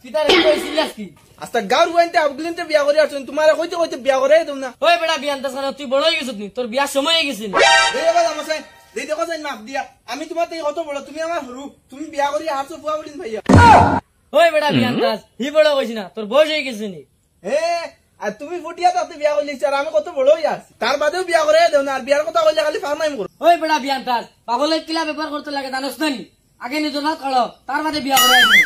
কিতারে কইছিলাস কি আস্তা গাঁর গুয়াইতে আবগুলিনতে বিয়া করে আসছেন তোমার কইতে কইতে বিয়া করে তুমি না ওই বেটা বিয়ান তাস না তুই বড় হয়ে গেছিস নি তোর বিয়ার সময় হয়ে গেছিস এই বাবা আমার সাই দেই দেখো যাই মাপ দিয়া আমি তোমার থেকে কত বড় তুমি আমার হরু তুমি বিয়া করে আসছো ফুয়া বলিন ভাইয়া ওই বেটা বিয়ান তাস হি বড় কইছিস না তোর বয়স হয়ে গেছিস নি হে আর তুমি ফুটিয়া তাতে বিয়া করলি আর আমি কত বড় হই আছি তার বাদেও বিয়া করে দেও না আর বিয়ার কথা কইলে খালি ফার্মাইম করো ওই বেটা বিয়ান তাস পাগলের কিলা ব্যাপার করতে লাগে জানোস না নি আগে নিজের হাত কাড়ো তার বাদে বিয়া করে আসবি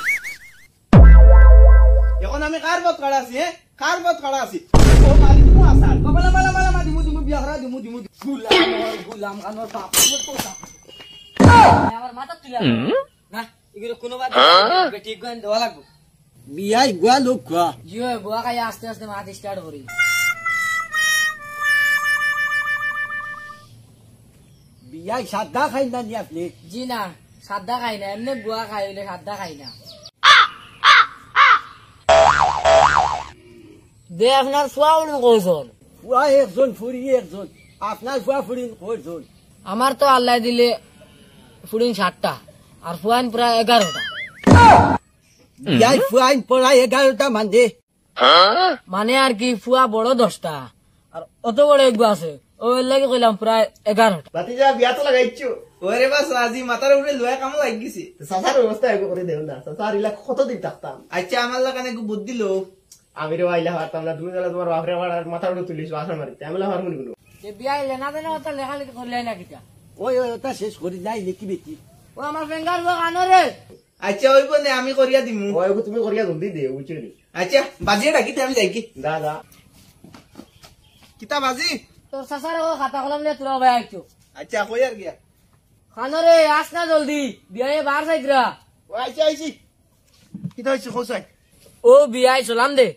এখন আমি কার বাত কাড়া আছি কার বাত কাড়া আছি ও মারি দিমু আসার কপালা মালা মালা মা দিমু বিয়া করা দিমু গুলাম কানোর বাপ কথা আমার মাথা তুলে না এগুলো কোনো বাদ ঠিক গান দেওয়া লাগবে বিয়াই গুয়া লোক গুয়া জিও বুয়া খাই আস্তে আস্তে মাথা স্টার্ট করি বিয়াই সাদা খাই না নি আপনি জি না সাদা খাই না এমনি বুয়া খাই হইলে সাদা খাই না দে আপনার ফুয়াউল কইছন ফুয়া একজন ফুরি একজন আপনার ফুয়া ফুরিন কয়জন আমার তো আল্লাহ দিলে ফুডিং 7টা আর ফুয়ান প্রায় 11টা বিয়াই ফুয়াইন পড়া 11টা মানদে মানে আর কি ফুয়া বড় 10টা আর অত বড় এক আছে ওই লাগে কইলাম প্রায় 11টা ভাতিজা বিয়া তো লাগাইছো ওরে বাস আজি মাথার উপরে লোয়া কাম লাগি গেছে চাচার ব্যবস্থা এগো করে দেও না চাচার ইলা কতদিন থাকতাম আচ্ছা আমার লাগানে একটু বুদ্ধি লো আমি রে আইলা হারতাম না তুমি গেলে তোমার বাপরে আমার মাথার উপরে তুলিস বাসন মারিতে আমি হার মনে কোনো যে বিয়া লেনা দেনা তো লেখালেখি করলে না কিটা ওই ওটা শেষ করি নাই লিখি বেটি ও আমার ফিঙ্গার বুয়া কানো রে আচ্ছা ওই বনে আমি করিয়া দিমু ওই তুমি করিয়া জলদি দে বুঝছিনি আচ্ছা বাজিয়ে ডাকিতে আমি যাই কি দাদা কিতা বাজি তোর সাসার খাতা কলম নিয়ে তোরা ভাই আইছো আচ্ছা কই আর গিয়া খানো রে আস না জলদি বিয়ে বার সাইদরা ও আইছি আইছি কিতা হইছে কোসাই ও বিয়াই সালাম দে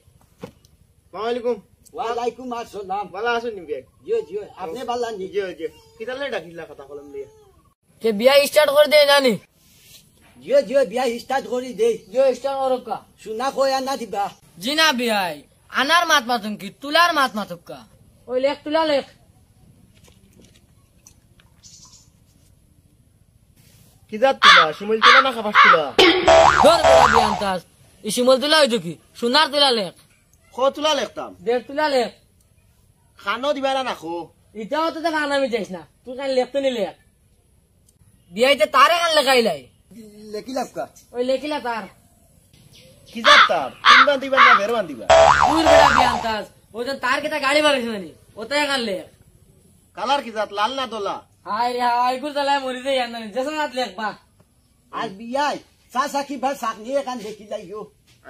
আসসালামু আলাইকুম ওয়ালাইকুম আসসালাম ভালো আছেন নি বিয়া জিও জিও আপনি বাল্লান নি জি জি কিতা লে ডাকিলা কথা কলম লিয়া কে বিয়া স্টার্ট করে দে নানি জিও জিও বিয়া স্টার্ট করি দে जो स्टार्ट করকা শুনা কই আনা দিবা জিনা বিয়াই আনার মাত মাতুম কি তুলার মাত মাতুকা ওই লেখ তুলা লেখ কিতা তুলা শিমুল তুলা না খাবাস তুলা ধর বড় বিয়ান তাস ইসিমল তুলা হইতো কি সোনার তুলা লেখ খ তুলা লেখতাম 1.5 তুলা লেখ খানো দিবা না খো ইটাও তো দেখ আনামি যাইস না তুই কান লেখতে নি লেখ বিয়াইতে তারে কান লেখাইলাই লেখি লাভকা ওই লেখিলা তার কি যাতার তিনবার দিবা না বেরবান দিবা দূর বড় বিয়ান তাস ওজন তার কেটা গাড়ি বাড়াইছ নানি ওটাই কান লেখ কালার কি জাত লাল না দোলা হাই রে হাই গুর তালাই মরি দে ইয়ান নানি জেসা রাত লেখ বা আর বিয়াই সাসা কি ভাই সাকনি এখান দেখি লাইও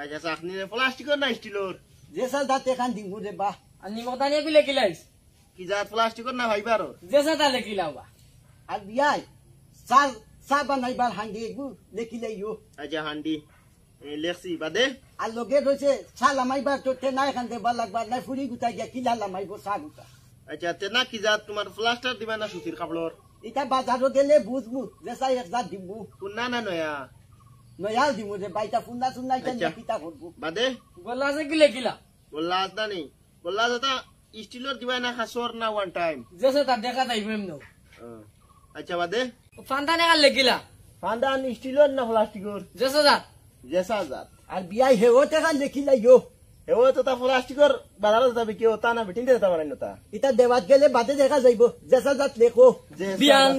আচ্ছা চাকনি প্লাস্টিকের না স্টিলের জেসা দাঁত এখান দিমু রে বা আর নিমক দানিয়ে কি লেখিলাইস কি জাত প্লাস্টিকের না ভাইবার জেসা তা লেখিলাও বা আর বিয়াই চা চা বানাইবার হাঙ্গি এগু লেখি লাইও আচ্ছা হান্ডি লেখছি বাদে আর লগে রয়েছে চা লামাইবার তোতে না এখান দেবা লাগবার নাই ফুরি গুতাই গিয়া কিলা লামাইব চা গুতা আচ্ছা তেনা কি জাত তোমার প্লাস্টার দিবা না সুতির কাপড়র এটা বাজারও গেলে বুঝবো জেসা এক জাত দিমু কোনা না নয়া নয়াল দিমু রে বাইটা ফুন্না সুন্না এটা আচ্ছা। কিতা করবো বাদে বললা আছে কি লেখিলা বললা আসতা নেই বললা দাদা স্টিলের দিবা না খাসর না ওয়ান টাইম জেসা তা দেখা যাইব এমনো আচ্ছা বাদে ফান্তা নে কান লেখিলা ফান্দান স্টিলের না প্লাস্টিকের জেসা যা জেসা জাত আর বিয়াই হেওতে খান লেখি লাইও এও তো তা প্লাস্টিকের বাজারে যাবে কেউ তা না বিটিং দিতে পারেন না তা এটা দেওয়াত গেলে বাদে দেখা যাইব জেসা জাত লেখো যে বিয়ান